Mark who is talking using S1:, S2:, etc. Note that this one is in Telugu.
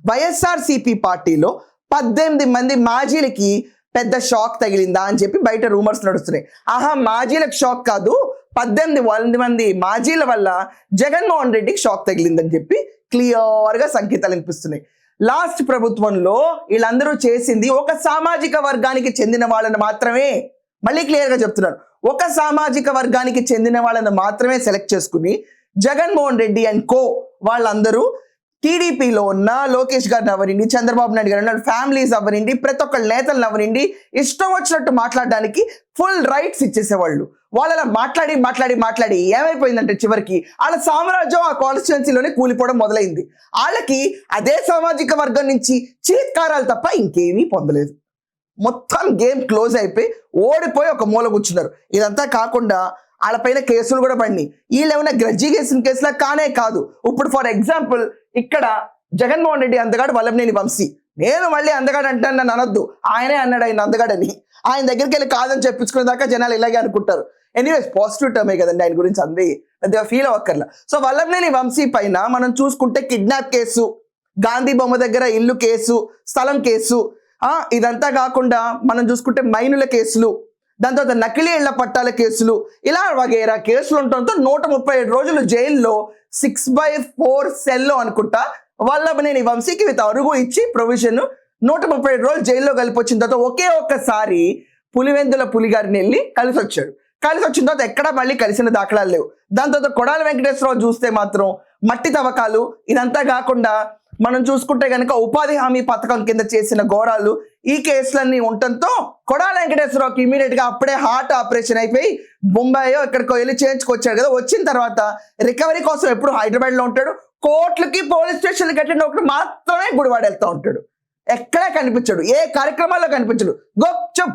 S1: వైఎస్ఆర్సీపీ పార్టీలో 18 మంది మాజీలకి పెద్ద షాక్ తగిలిందా అని చెప్పి బయట రూమర్స్ నడుస్తున్నాయి. మాజీలకు షాక్ కాదు, 18 మంది మాజీల వల్ల జగన్మోహన్ రెడ్డికి షాక్ తగిలిందని చెప్పి క్లియర్గా సంకేతాలు వినిపిస్తున్నాయి. లాస్ట్ ప్రభుత్వంలో వీళ్ళందరూ చేసింది ఒక సామాజిక వర్గానికి చెందిన వాళ్ళని మాత్రమే, మళ్ళీ క్లియర్గా చెప్తున్నారు, ఒక సామాజిక వర్గానికి చెందిన వాళ్ళని మాత్రమే సెలెక్ట్ చేసుకుని జగన్మోహన్ రెడ్డి అండ్ కో వాళ్ళందరూ టీడీపీలో ఉన్న లోకేష్ గారిని అవరండి, చంద్రబాబు నాయుడు గారు ఫ్యామిలీస్ అవరండి, ప్రతి ఒక్క నేతలను అవరండి, ఇష్టం వచ్చినట్టు మాట్లాడడానికి ఫుల్ రైట్స్ ఇచ్చేసేవాళ్ళు. వాళ్ళ మాట్లాడి మాట్లాడి మాట్లాడి ఏమైపోయిందంటే చివరికి వాళ్ళ సామ్రాజ్యం ఆ కాన్స్టిట్యున్సీలోనే కూలిపోవడం మొదలైంది. వాళ్ళకి అదే సామాజిక వర్గం నుంచి చీత్కారాలు తప్ప ఇంకేమీ పొందలేదు. మొత్తం గేమ్ క్లోజ్ అయిపోయి ఓడిపోయి ఒక మూల కూర్చున్నారు. ఇదంతా కాకుండా వాళ్ళపైన కేసులు కూడా పడినాయి. వీళ్ళు ఏమైనా గ్రజ్జి కేసిన కేసులా కానే కాదు. ఇప్పుడు ఫర్ ఎగ్జాంపుల్ ఇక్కడ జగన్మోహన్ రెడ్డి అందగాడు వల్లభనేని వంశీ, నేను మళ్ళీ అందగాడు అంటాను, నన్ను అనొద్దు, ఆయనే అన్నాడు ఆయన అందగాడని. ఆయన దగ్గరికి వెళ్ళి కాదని చెప్పించుకునే దాకా జనాలు ఇలాగే అనుకుంటారు. ఎనీవేస్ పాజిటివ్ టర్మే కదండి, ఆయన గురించి అంది పెద్దగా ఫీల్ అవ్వక్కర్లా. సో వల్లభనేని వంశీ పైన మనం చూసుకుంటే కిడ్నాప్ కేసు, గాంధీ బొమ్మ దగ్గర ఇల్లు కేసు, స్థలం కేసు, ఇదంతా కాకుండా మనం చూసుకుంటే మైనుల కేసులు, దాని తర్వాత నకిలీ ఇళ్ల పట్టాల కేసులు, ఇలా వగేరా కేసులు ఉండటంతో 137 రోజులు జైల్లో 6/4 సెల్లో అనుకుంటా వల్లభనేని వంశీకి విత్ అరుగు ఇచ్చి ప్రొవిజన్ 137 రోజులు జైల్లో కలిపి వచ్చిన తర్వాత ఒకే ఒక్కసారి పులివెందుల పులిగారిని వెళ్ళి కలిసి వచ్చాడు. కలిసి వచ్చిన తర్వాత ఎక్కడా మళ్ళీ కలిసిన దాఖలాలు లేవు. దాని తర్వాత కొడాలి వెంకటేశ్వరరావు చూస్తే మాత్రం మట్టి తవ్వకాలు, ఇదంతా కాకుండా మనం చూసుకుంటే కనుక ఉపాధి హామీ పథకం కింద చేసిన ఘోరాలు, ఈ కేసులన్నీ ఉండటంతో కొడాలి వెంకటేశ్వరరావుకి ఇమీడియట్ గా అప్పుడే హార్ట్ ఆపరేషన్ అయిపోయి బొంబాయో ఎక్కడికో వెళ్ళి చేయించుకొచ్చాడు కదా. వచ్చిన తర్వాత రికవరీ కోసం ఎప్పుడు హైదరాబాద్ లో ఉంటాడు, కోర్టులకి పోలీస్ స్టేషన్లకి అటెండ్ ఒకటి మాత్రమే గుడివాడ వెళ్తూ ఉంటాడు. ఎక్కడా కనిపించడు, ఏ కార్యక్రమాల్లో కనిపించడు, గొప్ప